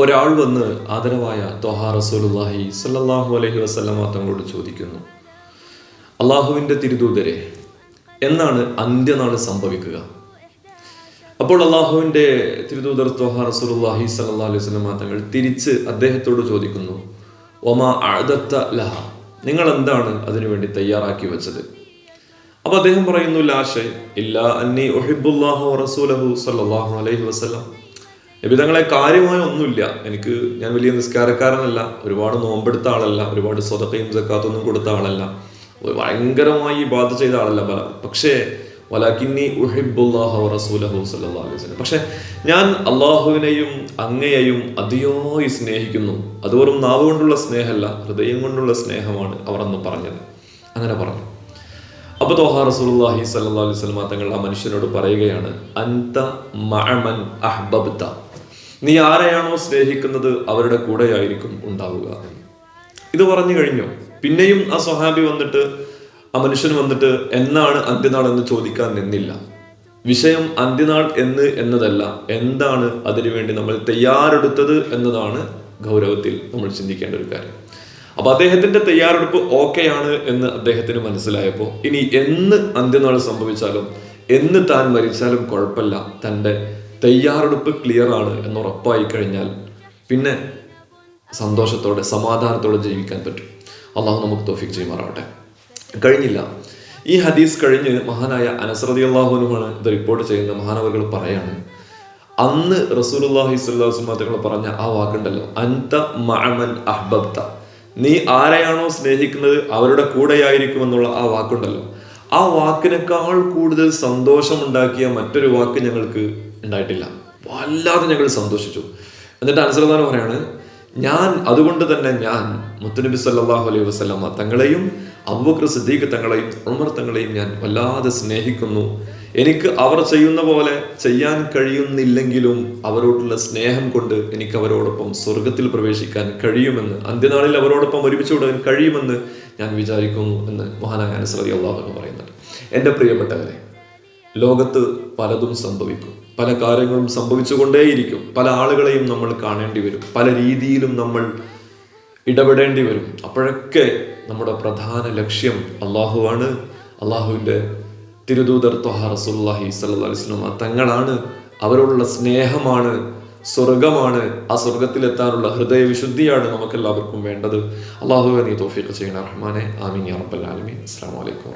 ഒരാൾ വന്ന് ആദരവായ ത്വഹ റസൂലുള്ളാഹി സ്വല്ലല്ലാഹു അലൈഹി വസല്ലമ തങ്ങളോട് ചോദിക്കുന്നു, അള്ളാഹുവിൻ്റെ തിരുദൂതരെ, എന്നാണ് അന്ത്യനാൾ സംഭവിക്കുക? അപ്പോൾ അള്ളാഹുവിൻ്റെ തിരുദൂതർ ത്വഹ റസൂലുള്ളാഹി സ്വല്ലല്ലാഹു അലൈഹി വസല്ലമ തങ്ങൾ തിരിച്ച് അദ്ദേഹത്തോട് ചോദിക്കുന്നു, ഒമാ അഅദത്ത ലഹ, നിങ്ങൾ എന്താണ് അതിനുവേണ്ടി തയ്യാറാക്കി വെച്ചത്? അപ്പോൾ അദ്ദേഹം പറയുന്നു, ലാ ഷൈ ഇല്ലാ അന്നി ഉഹിബ്ബുല്ലാഹ വറസൂലഹു സ്വല്ലല്ലാഹു അലൈഹി വസല്ലം. നബി തങ്ങളെ കാര്യമായ ഒന്നുമില്ല, ഞാൻ വലിയ നിസ്കാരക്കാരനല്ല, ഒരുപാട് നോമ്പെടുത്ത ആളല്ല, ഒരുപാട് സ്വതക്കയും സക്കാത്തൊന്നും കൊടുത്ത ആളല്ല, ഭയങ്കരമായി ഇബാദത്ത് ചെയ്ത ആളല്ല, പക്ഷേ വലാകിന്നി ഉഹിബ്ബുല്ലാഹ വറസൂലഹു സ്വല്ലല്ലാഹു അലൈഹി വസല്ലം, പക്ഷെ ഞാൻ അള്ളാഹുവിനെയും അങ്ങയെയും അതിയായി സ്നേഹിക്കുന്നു. അത് വെറും നാവ് കൊണ്ടുള്ള സ്നേഹമല്ല, ഹൃദയം കൊണ്ടുള്ള സ്നേഹമാണ് അവർ അന്ന് പറഞ്ഞത്. അങ്ങനെ പറഞ്ഞു. അപ്പോൾ ത്വഹ റസൂലുള്ളാഹി സ്വല്ലല്ലാഹു അലൈഹി വസല്ലം തങ്ങൾ ആ മനുഷ്യനോട് പറയുകയാണ്, അൻത മഅമൻ അഹ്ബബ്ത, നീ ആരെയാണോ സ്നേഹിക്കുന്നത് അവരുടെ കൂടെയായിരിക്കും ഉണ്ടാവുക. ഇത് പറഞ്ഞു കഴിഞ്ഞു. പിന്നെയും ആ സ്വഹാബി ആ മനുഷ്യൻ വന്നിട്ട് എന്നാണ് അന്ത്യനാൾ എന്ന് ചോദിക്കാൻ നിന്നില്ല. വിഷയം അന്ത്യനാൾ എന്നതല്ല, എന്താണ് അതിനുവേണ്ടി നമ്മൾ തയ്യാറെടുത്തത് എന്നതാണ് ഗൗരവത്തിൽ നമ്മൾ ചിന്തിക്കേണ്ട ഒരു കാര്യം. അപ്പൊ അദ്ദേഹത്തിന്റെ തയ്യാറെടുപ്പ് ഓക്കെയാണ് എന്ന് അദ്ദേഹത്തിന് മനസ്സിലായപ്പോൾ ഇനി എന്ന് അന്ത്യനാൾ സംഭവിച്ചാലും എന്ന് താൻ മരിച്ചാലും കുഴപ്പമില്ല, തൻ്റെ തയ്യാറെടുപ്പ് ക്ലിയർ ആണ് എന്ന് ഉറപ്പായി കഴിഞ്ഞാൽ പിന്നെ സന്തോഷത്തോടെ സമാധാനത്തോടെ ജീവിക്കാൻ പറ്റും. അള്ളാഹു നമുക്ക് തൗഫീഖ് ചെയ്യുമാറാവട്ടെ. കഴിഞ്ഞില്ല. ഈ ഹദീസ് കഴിഞ്ഞ് മഹാനായ അനസ് റളിയല്ലാഹു അൻഹുവാണ് ഇത് റിപ്പോർട്ട് ചെയ്യുന്ന. മഹാനവറുകൾ പറയാണ്, അന്ന് റസൂലുള്ളാഹി സ്വല്ലല്ലാഹു അലൈഹി വസല്ലം തങ്ങൾ പറഞ്ഞ ആ വാക്കുണ്ടല്ലോ, അൻത മഅമൻ അഹ്ബബ്ത, നീ ആരെയാണോ സ്നേഹിക്കുന്നത് അവരുടെ കൂടെയായിരിക്കുമെന്നുള്ള ആ വാക്കുണ്ടല്ലോ, ആ വാക്കിനേക്കാൾ കൂടുതൽ സന്തോഷമുണ്ടാക്കിയ മറ്റൊരു വാക്ക് ഞങ്ങൾക്ക് ഉണ്ടായിട്ടില്ല. വല്ലാതെ ഞങ്ങൾ സന്തോഷിച്ചു. എന്നിട്ട് അനസ് റളിയല്ലാഹു പറയാണ്, അതുകൊണ്ട് തന്നെ ഞാൻ മുത്തുനബി സല്ലല്ലാഹു അലൈഹി വസല്ലമ തങ്ങളെയും അബൂബക്കർ സിദ്ദീഖ് തങ്ങളെയും ഉമർ തങ്ങളെയും ഞാൻ വല്ലാതെ സ്നേഹിക്കുന്നു. എനിക്ക് അവർ ചെയ്യുന്ന പോലെ ചെയ്യാൻ കഴിയുന്നില്ലെങ്കിലും അവരോടുള്ള സ്നേഹം കൊണ്ട് എനിക്ക് അവരോടൊപ്പം സ്വർഗത്തിൽ പ്രവേശിക്കാൻ കഴിയുമെന്ന്, അന്ത്യനാളിൽ അവരോടൊപ്പം ഒരുമിച്ച് വിടാൻ കഴിയുമെന്ന് ഞാൻ വിചാരിക്കുന്നു എന്ന് മഹാനായ അനസ് റളിയല്ലാഹു അൻഹു പറയുന്നുണ്ട്. എൻ്റെ പ്രിയപ്പെട്ടവരെ, ലോകത്ത് പലതും സംഭവിക്കും, പല കാര്യങ്ങളും സംഭവിച്ചുകൊണ്ടേയിരിക്കും. പല ആളുകളെയും നമ്മൾ കാണേണ്ടി വരും, പല രീതിയിലും നമ്മൾ ഇടപെടേണ്ടി വരും. അപ്പോഴൊക്കെ നമ്മുടെ പ്രധാന ലക്ഷ്യം അള്ളാഹുവാണ്. അള്ളാഹുവിൻ്റെ തിരുദൂതർ ത്വഹ റസൂലുള്ളാഹി സ്വല്ലല്ലാഹു അലൈഹി വസല്ലം തങ്ങളാണ്. അവരോടുള്ള സ്നേഹമാണ്, സ്വർഗമാണ്. ആ സ്വർഗത്തിലെത്താനുള്ള ഹൃദയവിശുദ്ധിയാണ് നമുക്കെല്ലാവർക്കും വേണ്ടത്. അള്ളാഹുവേ നീ തൗഫീഖ് ചെയ്യണേ റഹ്മാനെ. ആമീൻ യാ റബ്ബൽ ആലമീൻ. അസ്സലാമു അലൈക്കും.